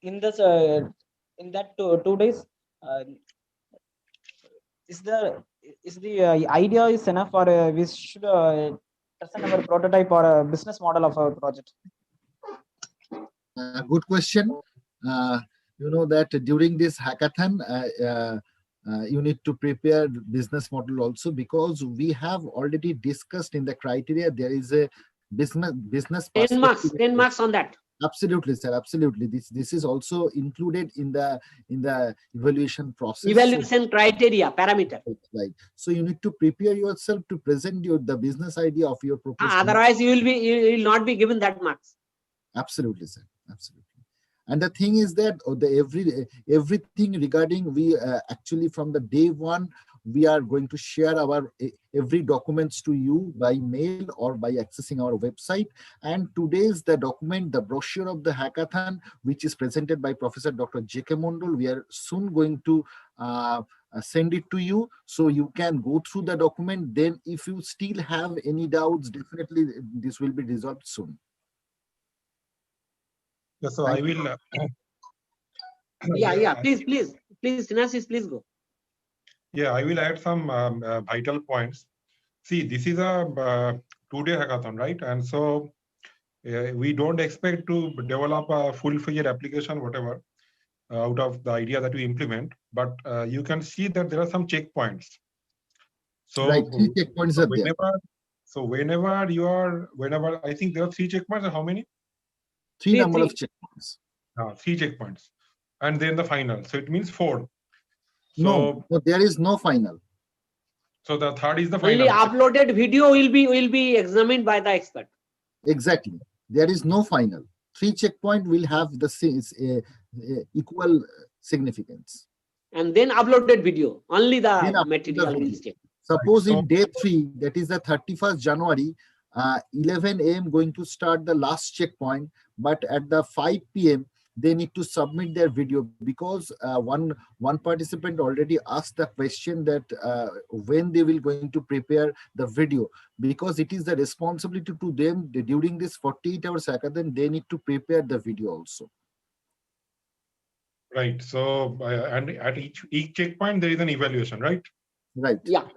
in this in that 2 days, is the idea is enough, or we should present our prototype or a business model of our project? Good question. You know that during this hackathon, you need to prepare business model also, because we have already discussed in the criteria there is a business 10 marks on that. Absolutely, sir. Absolutely. This is also included in the evaluation process. Evaluation criteria, parameter. Right. So you need to prepare yourself to present the business idea of your proposal. Otherwise, you will not be given that marks. Absolutely, sir. Absolutely. And the thing is that everything regarding we actually from the day one, we are going to share our every documents to you by mail or by accessing our website. And today's the document, the brochure of the hackathon, which is presented by Professor Dr. J.K. Mondal. We are soon going to send it to you, so you can go through the document. Then if you still have any doubts, definitely this will be resolved soon. Yeah, so I will. Yeah. Please, Snehashish, please go. Yeah, I will add some vital points. See, this is a 2-day hackathon, right? And so we don't expect to develop a full-fledged application, whatever, out of the idea that we implement. But you can see that there are some checkpoints. So right, 3 checkpoints are there. So whenever I think there are 3 checkpoints. How many? 3 number of checkpoints. 3 checkpoints, and then the final. So it means 4. So no, there is no final. So the third is the final. Only uploaded video will be examined by the expert. Exactly. There is no final. 3 checkpoint will have the equal significance. And then uploaded video. Only the material will stay. Suppose in day 3, that is the 31st January, 11 a.m. going to start the last checkpoint, but at the 5 p.m. they need to submit their video, because one participant already asked the question that when they will going to prepare the video, because it is the responsibility to them during this 48-hour hackathon, they need to prepare the video also. Right. So and at each checkpoint there is an evaluation, right? Right. Yeah.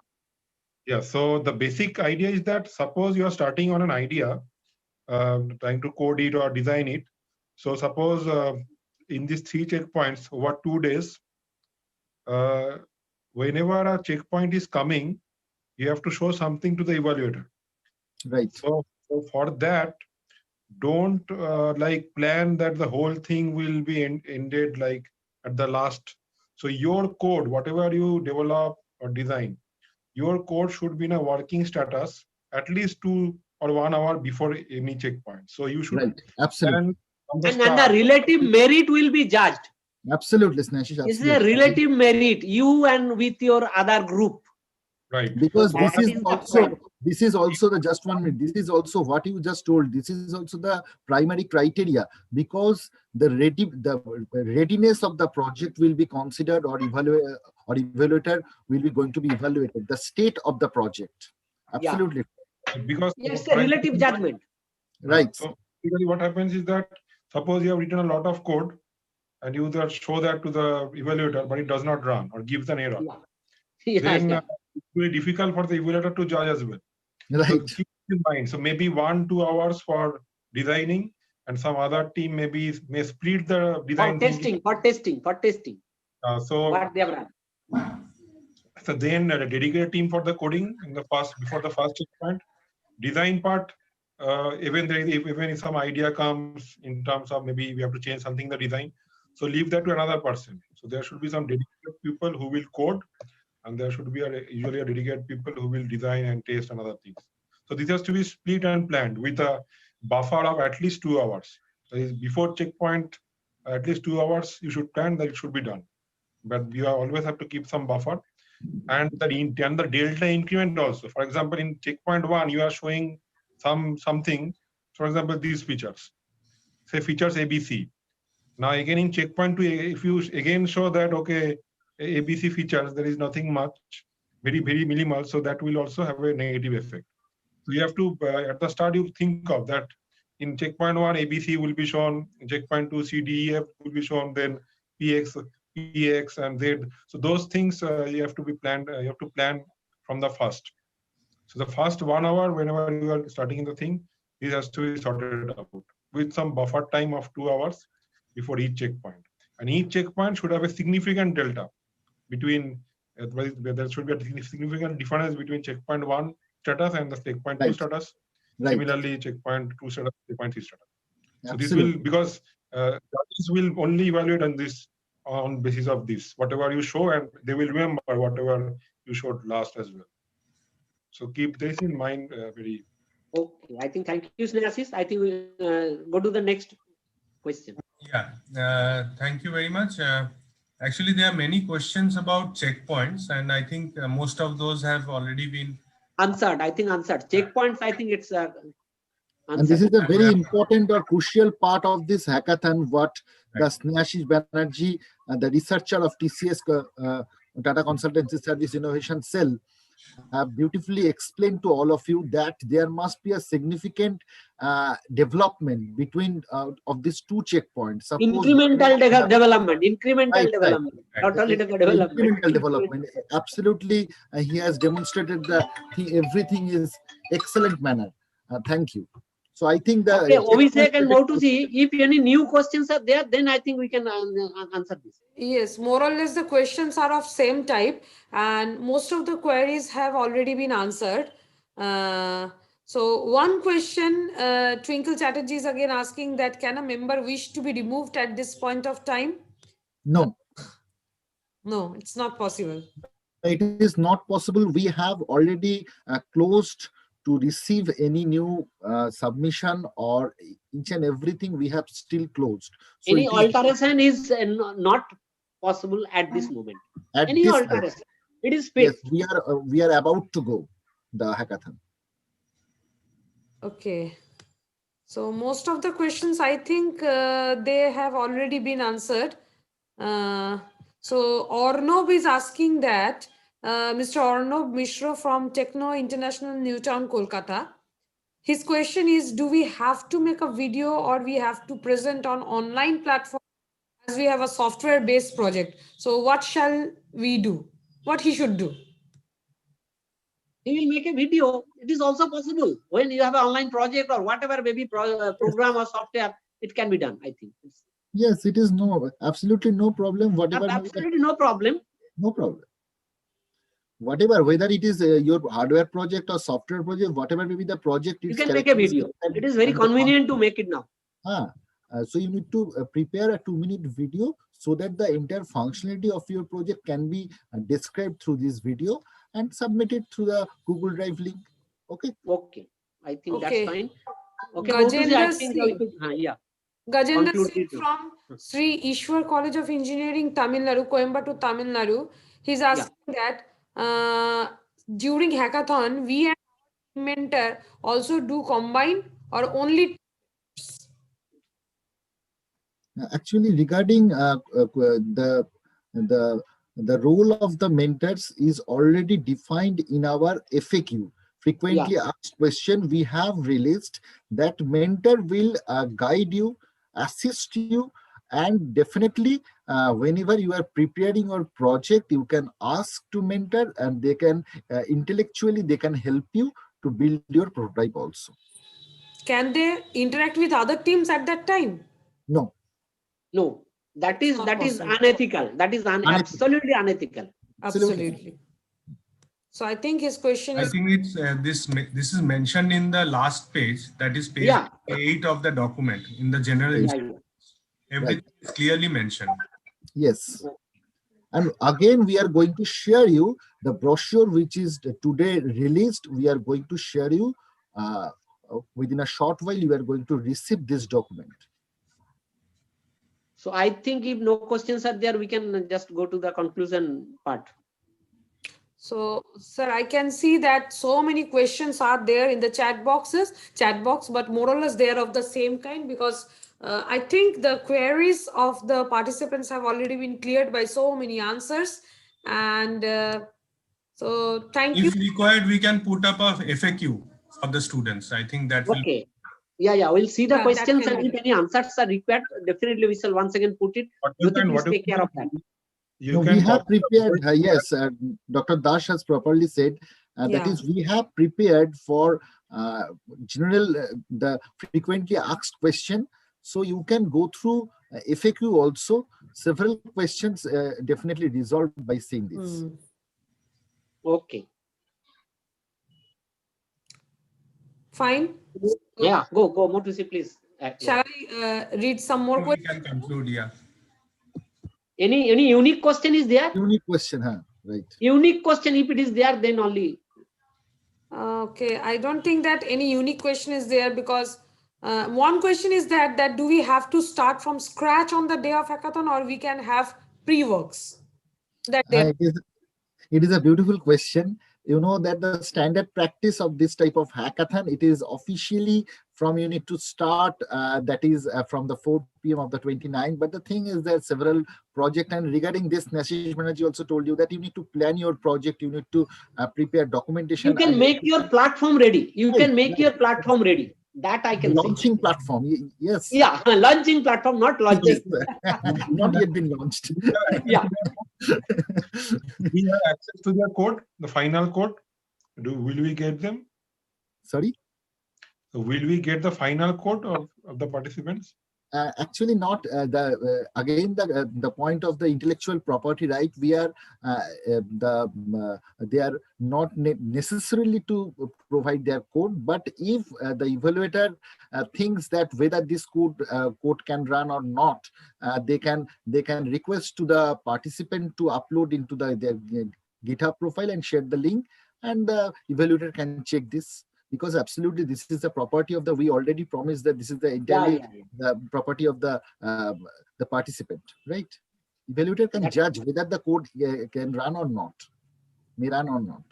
Yeah. So the basic idea is that suppose you are starting on an idea, trying to code it or design it. So suppose in these 3 checkpoints over 2 days, whenever a checkpoint is coming, you have to show something to the evaluator. Right. So for that, don't like plan that the whole thing will be ended like at the last. So your code, whatever you develop or design, your code should be in a working status at least 2 or 1 hour before any checkpoint. So you should absolutely plan the And the start. relative merit will be judged. Absolutely, Snashish. It's a Absolutely. relative merit, you and with your other group. Right. Because That this is is the also point. this is also the just 1 minute. This is also what you just told. This is also the primary criteria, because the readiness of the project will be considered, or evaluator will be going to be evaluated. The state of the project. Yeah. Absolutely. Because Yeah, it's a relative judgment. Right. So usually what happens is that suppose you have written a lot of code and you just show that to the evaluator, but it does not run or gives an error. Yeah. Then Yeah. it's very difficult for the evaluator to judge as well. Right. So keep in mind. So maybe 1-2 hours for designing, and some other team may split the design For testing. So What they have run. So then a dedicated team for the coding in the before the first checkpoint. Design part, even if some idea comes in terms of maybe we have to change something in the design, so leave that to another person. So there should be some dedicated people who will code, and there should be usually a dedicated people who will design and test and other things. So this has to be split and planned with a buffer of at least 2 hours. That is, before checkpoint, at least 2 hours you should plan that it should be done. But you always have to keep some buffer. And the delta increment also. For example, in checkpoint 1, you are showing something. For example, these features, say features ABC. Now again in checkpoint 2, if you again show that okay, ABC features, there is nothing much, very minimal. So that will also have a negative effect. So you have to at the start you think of that. In checkpoint 1, ABC will be shown. In checkpoint 2, C, D, E, F will be shown. Then PX, PX, and Z. So those things you have to be planned. You have to plan from the first. So the first 1 hour, whenever you are starting the thing, this has to be sorted out with some buffer time of 2 hours before each checkpoint. And each checkpoint should have a significant delta between. There should be a significant difference between checkpoint 1 status and the checkpoint 2 status. Right. Similarly, checkpoint 2 status, checkpoint 3 status. So Absolutely. this will, because judges will only evaluate on basis of this, whatever you show, and they will remember whatever you showed last as well. So keep this in mind. Very. Okay, I think thank you, Snehashish. I think we'll go to the next question. Yeah, thank you very much. Actually, there are many questions about checkpoints, and I think most of those have already been answered. I think answered. Checkpoints, I think it's and this is a very important or crucial part of this hackathon, what the Snehashish Banerjee, the researcher of TCS Tata Consultancy Service Innovation Cell, have beautifully explained to all of you that there must be a significant development between of these 2 checkpoints. Suppose incremental development, not only development. Incremental development. Absolutely, he has demonstrated that everything is excellent manner. Thank you. So I think that Abhishek and Mautusi, if any new questions are there, then I think we can answer this. Yes, more or less the questions are of same type, and most of the queries have already been answered. So one question, Twinkle Chatterjee is again asking that can a member wish to be removed at this point of time? No. No, it's not possible. It is not possible. We have already closed to receive any new submission, or each and everything we have still closed. So any alteration is not possible at this moment. Any alteration, it is fixed. Yes, we are about to go the hackathon. Okay. So most of the questions, I think they have already been answered. So Ornob is asking that, Mr. Ornob Mishra from Techno International Newtown, Kolkata. His question is, do we have to make a video or we have to present on online platform as we have a software-based project? So what shall we do? What he should do? He will make a video. It is also possible. When you have an online project or whatever, maybe program or software, it can be done, I think. Yes, it is absolutely no problem. Whatever. Absolutely no problem. No problem. Whatever, whether it is your hardware project or software project, whatever may be the project, you can make a video. It is very convenient to make it now. So you need to prepare a 2-minute video so that the entire functionality of your project can be described through this video and submit it through the Google Drive link. Okay. Okay. I think that's fine. Okay. Gajendra I think yeah. Gajendra conclude Singh it now. from SRIIH College of Engineering, Tamil Nadu, Coimbatore, Tamil Nadu. He's asking that during hackathon, we and mentor also do combine or only? Actually, regarding the the role of the mentors is already defined in our FAQ, frequently asked question we have released, that mentor will guide you, assist you, and definitely whenever you are preparing your project, you can ask to mentor, and they can intellectually they can help you to build your prototype also. Can they interact with other teams at that time? No. No, that is unethical. That is absolutely unethical. Absolutely. So I think his question is. I think it's this is mentioned in the last page, that is page 8 of the document in the general instructions. Everything is clearly mentioned. Yes. And again, we are going to share you the brochure which is today released. We are going to share you within a short while. You are going to receive this document. So I think if no questions are there, we can just go to the conclusion part. So, sir, I can see that so many questions are there in the chat box, but more or less they are of the same kind, because I think the queries of the participants have already been cleared by so many answers. And so thank you. If required, we can put up a FAQ for the students. I think that will. Okay. Yeah, we'll see the questions, and if any answers are required, definitely we shall once again put it. Please take care of that. We have prepared, yes, Dr. Dash has properly said, that is, we have prepared for general, the frequently asked question. So you can go through FAQ also. Several questions definitely resolved by seeing this. Okay. Fine. Yeah, go, Motusi, please. Shall I read some more questions? We can conclude, yeah. Any unique question is there? Unique question, huh? Right. Unique question, if it is there, then only. Okay, I don't think that any unique question is there, because one question is that do we have to start from scratch on the day of hackathon, or we can have pre-works? It is a beautiful question. You know that the standard practice of this type of hackathon, it is officially from you need to start, that is from the 4 p.m. of the 29th. But the thing is that several project, and regarding this, Nashish Banerjee also told you that you need to plan your project, you need to prepare documentation. You can make your platform ready. You can make your platform ready. That I can say. Launching platform, yes. Yeah, launching platform, not launching. Not yet been launched. Yeah. We have access to their code, the final code. Will we get them? Sorry? Will we get the final code of the participants? Actually not. Again, the point of the intellectual property right, we are they are not necessarily to provide their code, but if the evaluator thinks that whether this code can run or not, they can request to the participant to upload into their GitHub profile and share the link, and the evaluator can check this. Because absolutely, this is the property of the. We already promised that this is the entirely the property of the participant, right? Evaluator can judge whether the code can run or not, may run or not.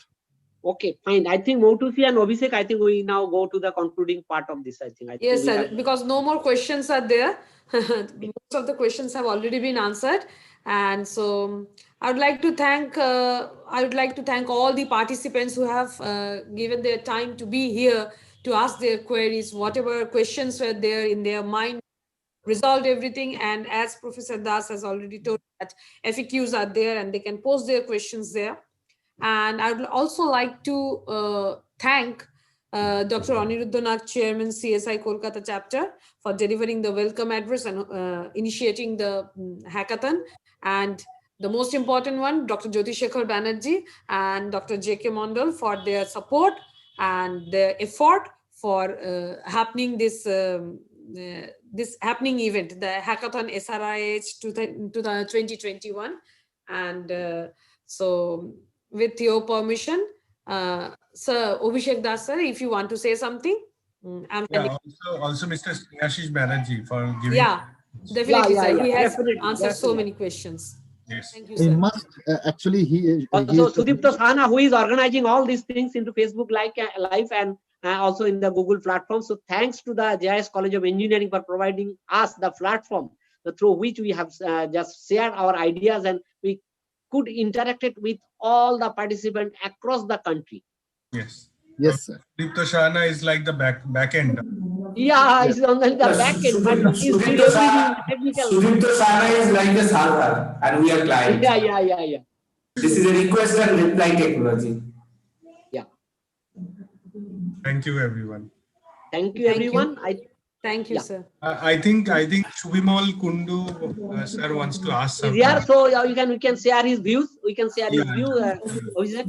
Okay, fine. I think Motusi and Abhishek, I think we now go to the concluding part of this. I think yes, sir. Because no more questions are there. Most of the questions have already been answered, and so I would like to thank all the participants who have given their time to be here to ask their queries. Whatever questions were there in their mind, resolved everything. And as Professor Das has already told, that FAQs are there and they can post their questions there. And I would also like to thank Dr. Aniruddha, Chairman, CSI Kolkata chapter, for delivering the welcome address and initiating the hackathon. And the most important one, Dr. Jyoti Shekhar Banerjee and Dr. J.K. Mondal, for their support and their effort for happening this happening event, the Hackathon SRIIH 2021. And so, with your permission, Sir Abhishek Das, sir, if you want to say something. I'm Yeah, handing. also Mr. Ashish Banerjee for giving. Yeah, definitely, sir. He has definitely, answered so definitely. many questions. Yes. Thank you, He sir. must actually he Also, is the Sudipta Sahana, who is organizing all these things into Facebook Live and also in the Google platform. So thanks to the JIS College of Engineering for providing us the platform through which we have just shared our ideas, and we could interact it with all the participants across the country. Yes. yes, sir. Deepta Shana is like the back end. Yeah, Yes. he's on the back end, but he's doing Sudipta everything in the technical. Sana is like a server and we are client. Yeah. This is a request and reply technology. Yeah. Thank you, everyone. Thank you, everyone. Thank you, Yeah. sir. I think Shubhimal Kundu sir wants to ask Is something. here, so we can share his views. We can share his view. Abhishek.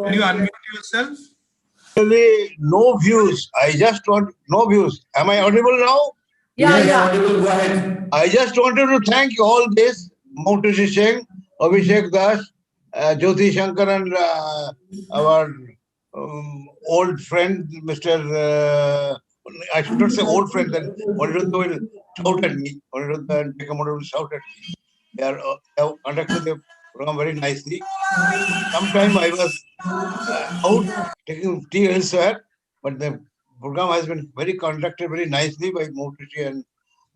Can you unmute yourself? Really, no views. I just want no views. Am I audible now? Yeah. Audible. Go ahead. I just wanted to thank all this Motushi Singh, Abhishek Das, Jyoti Shankar, and our old friend, Mr. I should not say old friend, then Aniruddha will shout at me. Aniruddha and Pekamoda will shout at me. They have conducted the program very nicely. Sometime I was out taking tea elsewhere, but the program has been very conducted very nicely by Motushi and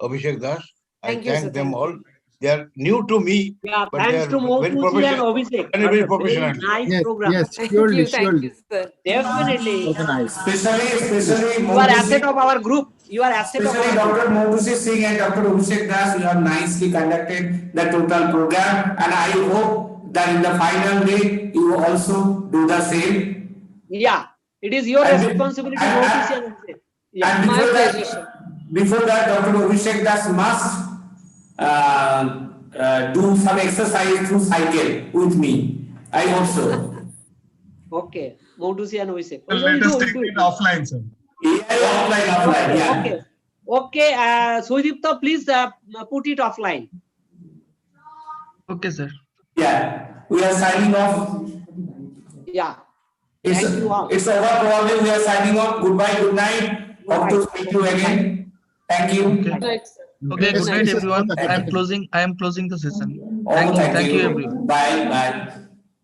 Abhishek Das. I thank them all. They are new to me, Yeah, but they thanks are to very Motushi and professional. Abhishek. Very That's a very professional. nice program. Yes, surely, surely. Sir. Definitely. Especially You are asset of our group. You are asset of Especially our group. Dr. Motushi Singh and Dr. Abhishek Das, you have nicely conducted the total program, and I hope that in the final day you also do the same. Yeah, it is your responsibility, Motushi and Abhishek. Yeah. And before that, Dr. Abhishek Das must do some exercise through cycle with me. I hope so. Okay, Motushi and Abhishek. Let us take it offline, sir. Offline, yeah. Okay. Sudipta, please put it offline. Okay, sir. Yeah, we are signing off. Yeah. Thank you all. It's over probably. We are signing off. Goodbye, good night. Hope to speak to you again. Thank you. Okay. Okay, good night, everyone. I am closing the session. Thank you, everyone. Bye.